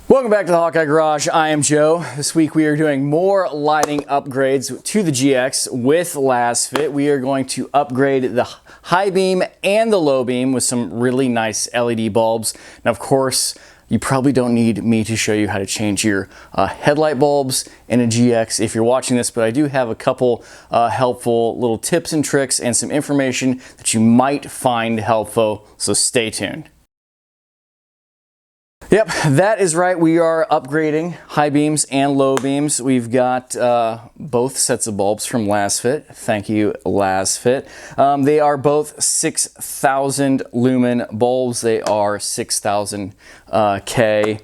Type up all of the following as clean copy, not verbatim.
Welcome back to the Hawkeye Garage. I am Joe. This week we are doing more lighting upgrades to the GX with LASFIT. We are going to upgrade the high beam and the low beam with some really nice LED bulbs. Now, of course, you probably don't need me to show you how to change your headlight bulbs in a GX if you're watching this, but I do have a couple helpful little tips and tricks and some information that you might find helpful, so stay tuned. Yep, that is right. We are upgrading high beams and low beams. We've got both sets of bulbs from LASFIT. Thank you, LASFIT. They are both 6,000 lumen bulbs. They are 6,000 K,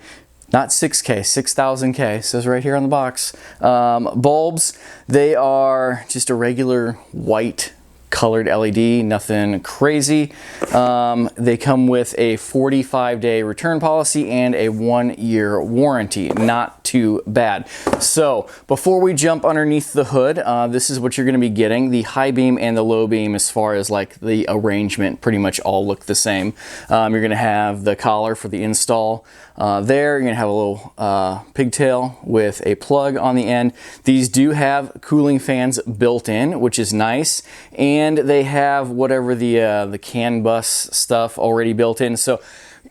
not 6K, 6,000 K. It says right here on the box. Bulbs, they are just a regular white colored LED, nothing crazy. They come with a 45-day return policy and a 1-year warranty. Not too bad. So before we jump underneath the hood, this is what you're going to be getting. The high beam and the low beam, as far as like the arrangement, pretty much all look the same. You're going to have the collar for the install there. You're going to have a little pigtail with a plug on the end. These do have cooling fans built in, which is nice. And they have whatever the CAN bus stuff already built in. So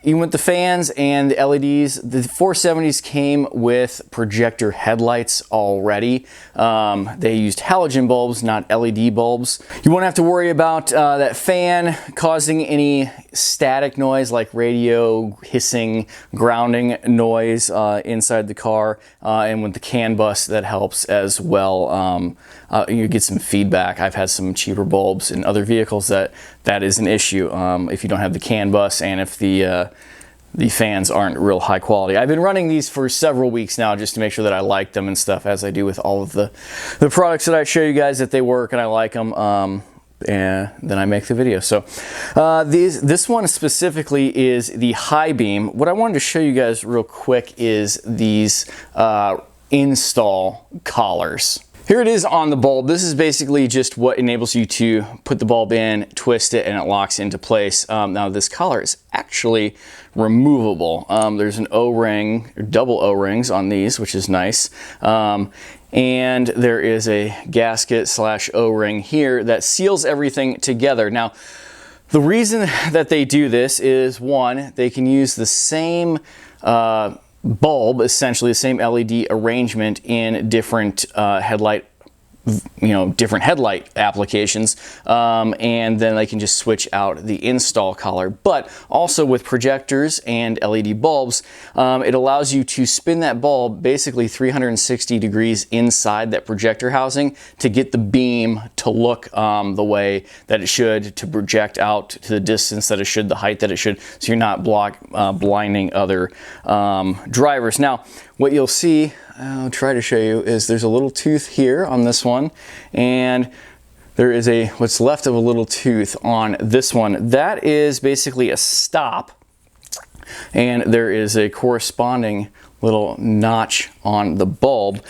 even with the fans and the LEDs, the 470s came with projector headlights already. They used halogen bulbs, not LED bulbs. You won't have to worry about that fan causing any static noise like radio hissing, grounding noise inside the car. And with the CAN bus, that helps as well. You get some feedback. I've had some cheaper bulbs in other vehicles that is an issue if you don't have the CAN bus and if the fans aren't real high quality. I've been running these for several weeks now just to make sure that I like them and stuff, as I do with all of the products that I show you guys, that they work and I like them. And then I make the video. So this one specifically is the high beam. What I wanted to show you guys real quick is these install collars. Here it is on the bulb. This is basically just what enables you to put the bulb in, twist it, and it locks into place. Now this collar is actually removable. There's an O-ring, or double O-rings on these, which is nice. And there is a gasket slash O-ring here that seals everything together. Now, the reason that they do this is, one, they can use the same bulb, essentially the same LED arrangement in different different headlight applications, and then they can just switch out the install collar. But also with projectors and LED bulbs, it allows you to spin that bulb basically 360 degrees inside that projector housing to get the beam to look the way that it should, to project out to the distance that it should, the height that it should, so you're not blinding other drivers. Now, what you'll see, I'll try to show you, is there's a little tooth here on this one, and there is what's left of a little tooth on this one. That is basically a stop, and there is a corresponding little notch on the bulb.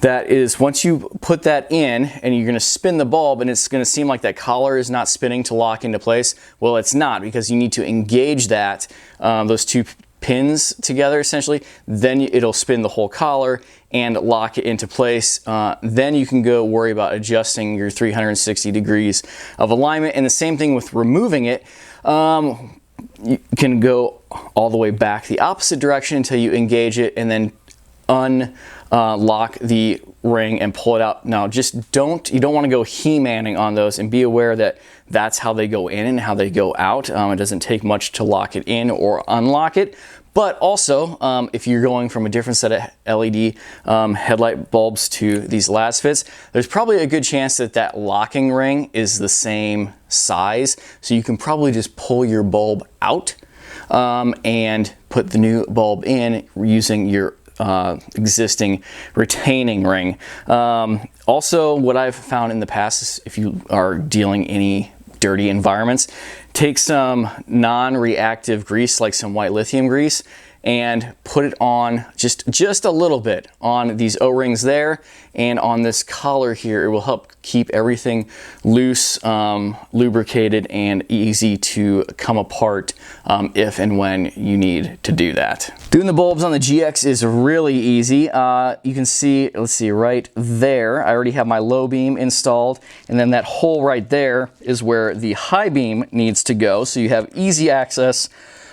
That is, once you put that in and you're going to spin the bulb and it's going to seem like that collar is not spinning to lock into place, well, it's not, because you need to engage that, those two pins together essentially, then it'll spin the whole collar and lock it into place. Then you can go worry about adjusting your 360 degrees of alignment. And the same thing with removing it. You can go all the way back the opposite direction until you engage it, and then unlock the ring and pull it out. Now, you don't want to go He-manning on those, and be aware that that's how they go in and how they go out. It doesn't take much to lock it in or unlock it. But also, if you're going from a different set of LED headlight bulbs to these LASFITs, there's probably a good chance that that locking ring is the same size. So you can probably just pull your bulb out and put the new bulb in using your existing retaining ring. Also, what I've found in the past is, if you are dealing any dirty environments, take some non-reactive grease, like some white lithium grease, and put it on just a little bit on these O-rings there and on this collar here. It will help keep everything loose, lubricated, and easy to come apart if and when you need to do that. Doing the bulbs on the GX is really easy. You can see, let's see, right there, I already have my low beam installed, and then that hole right there is where the high beam needs to go. So you have easy access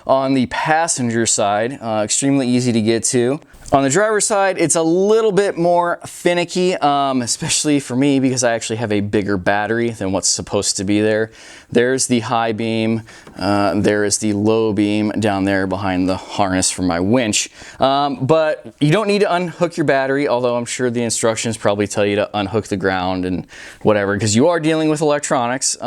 on the passenger side, extremely easy to get to. On the driver's side, it's a little bit more finicky, especially for me because I actually have a bigger battery than what's supposed to be there. There's the high beam, there is the low beam down there behind the harness for my winch. But you don't need to unhook your battery, although I'm sure the instructions probably tell you to unhook the ground and whatever, because you are dealing with electronics.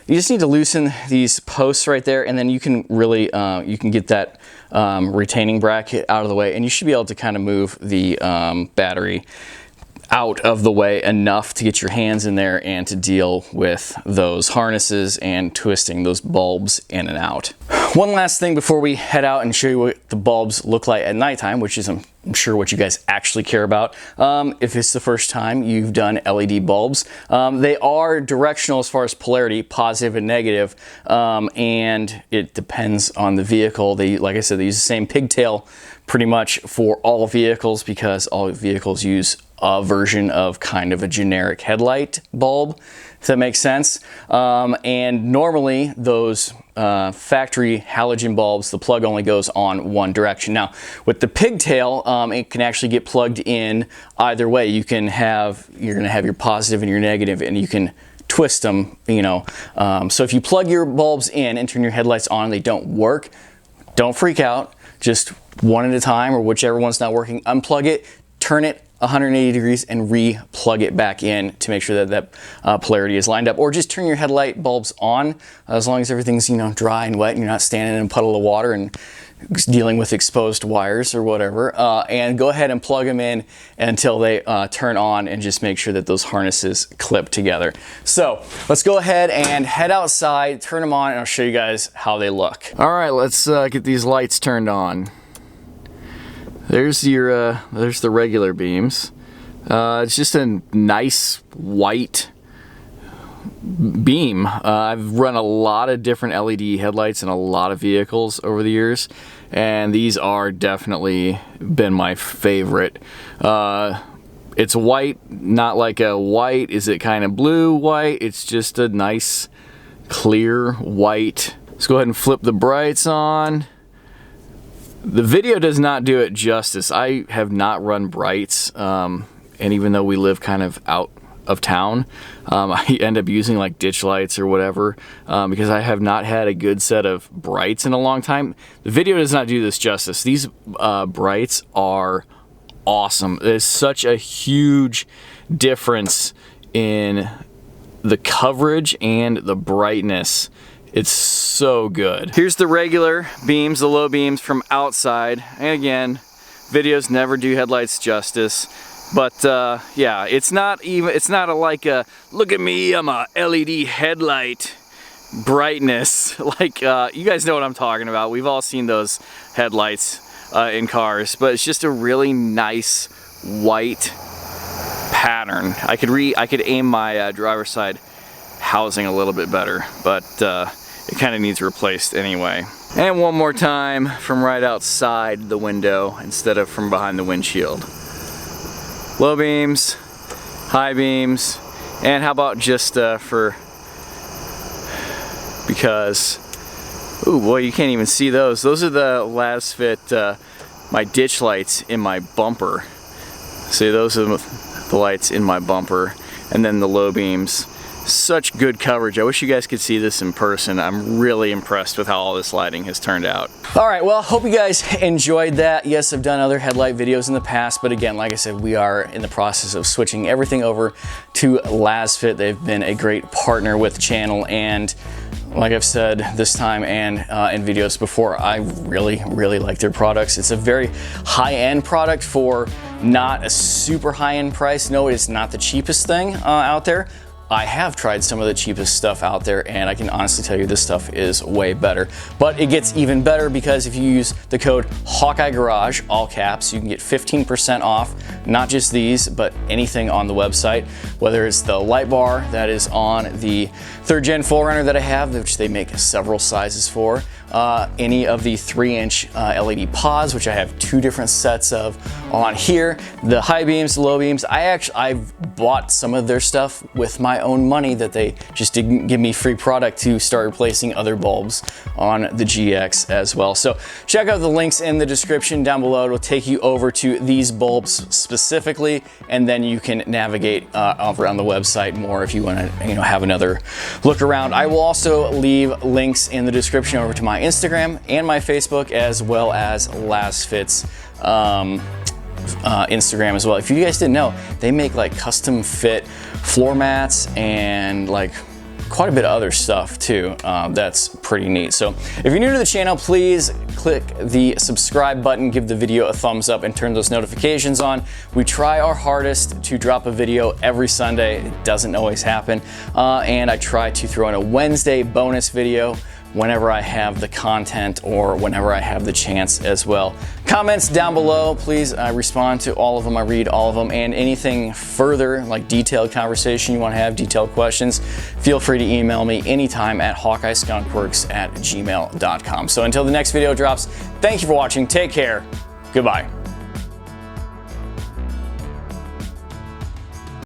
You just need to loosen these posts right there, and then you can really, you can get that retaining bracket out of the way, and you should be able to kind of move the battery out of the way enough to get your hands in there and to deal with those harnesses and twisting those bulbs in and out. One last thing before we head out and show you what the bulbs look like at nighttime, which is I'm sure what you guys actually care about. If it's the first time you've done LED bulbs, they are directional as far as polarity, positive and negative, and it depends on the vehicle. They, like I said, they use the same pigtail pretty much for all vehicles because all vehicles use a version of kind of a generic headlight bulb, if that makes sense. And normally those factory halogen bulbs, the plug only goes on one direction. Now with the pigtail, it can actually get plugged in either way. You're gonna have your positive and your negative, and you can twist them, you know. So if you plug your bulbs in and turn your headlights on and they don't work, don't freak out. Just one at a time, or whichever one's not working, unplug it, turn it 180 degrees and re-plug it back in to make sure that polarity is lined up. Or just turn your headlight bulbs on as long as everything's, you know, dry and wet and you're not standing in a puddle of water and dealing with exposed wires or whatever. And go ahead and plug them in until they turn on, and just make sure that those harnesses clip together. So let's go ahead and head outside, turn them on, and I'll show you guys how they look. All right, let's get these lights turned on. There's your, there's the regular beams. It's just a nice white beam. I've run a lot of different LED headlights in a lot of vehicles over the years, and these are definitely been my favorite. It's white, not like a white, is it kind of blue white? It's just a nice clear white. Let's go ahead and flip the brights on. The video does not do it justice. I have not run brights, and even though we live kind of out of town, I end up using like ditch lights or whatever, because I have not had a good set of brights in a long time. The video does not do this justice. These brights are awesome. There's such a huge difference in the coverage and the brightness. It's so good. Here's the regular beams, the low beams from outside. And again, videos never do headlights justice. But yeah, it's not like a, look at me, I'm a LED headlight brightness. Like, you guys know what I'm talking about. We've all seen those headlights in cars, but it's just a really nice white pattern. I could aim my driver's side housing a little bit better, but it kind of needs replaced anyway. And one more time from right outside the window instead of from behind the windshield. Low beams, high beams, and how about just because, ooh boy, you can't even see those. Those are the LASFIT, my ditch lights in my bumper. See, those are the lights in my bumper, and then the low beams. Such good coverage. I wish you guys could see this in person. I'm really impressed with how all this lighting has turned out. All right, well, hope you guys enjoyed that. Yes, I've done other headlight videos in the past, but again, like I said, we are in the process of switching everything over to LASFIT. They've been a great partner with the channel, and like I've said this time and in videos before, I really like their products. It's a very high-end product for not a super high-end price. No, it's not the cheapest thing out there, I have tried some of the cheapest stuff out there, and I can honestly tell you this stuff is way better. But it gets even better because if you use the code HawkeyeGarage, all caps, you can get 15% off, not just these, but anything on the website, whether it's the light bar that is on the 3rd Gen 4Runner that I have, which they make several sizes for, any of the 3-inch LED pods, which I have 2 different sets of on here, the high beams, low beams. I've bought some of their stuff with my own money that they just didn't give me free product to start replacing other bulbs on the GX as well. So check out the links in the description down below. It'll take you over to these bulbs specifically, and then you can navigate over on the website more if you want to have another look around. I will also leave links in the description over to my Instagram and my Facebook, as well as LASFIT's Instagram as well. If you guys didn't know, they make like custom fit floor mats and like quite a bit of other stuff too. That's pretty neat. So if you're new to the channel, please click the subscribe button, give the video a thumbs up, and turn those notifications on. We try our hardest to drop a video every Sunday. It doesn't always happen. And I try to throw in a Wednesday bonus video whenever I have the content or whenever I have the chance as well. Comments down below, please. I respond to all of them. I read all of them, and anything further, like detailed conversation you want to have, detailed questions, feel free to email me anytime at hawkeyeskunkworks@gmail.com. So until the next video drops, thank you for watching. Take care. Goodbye.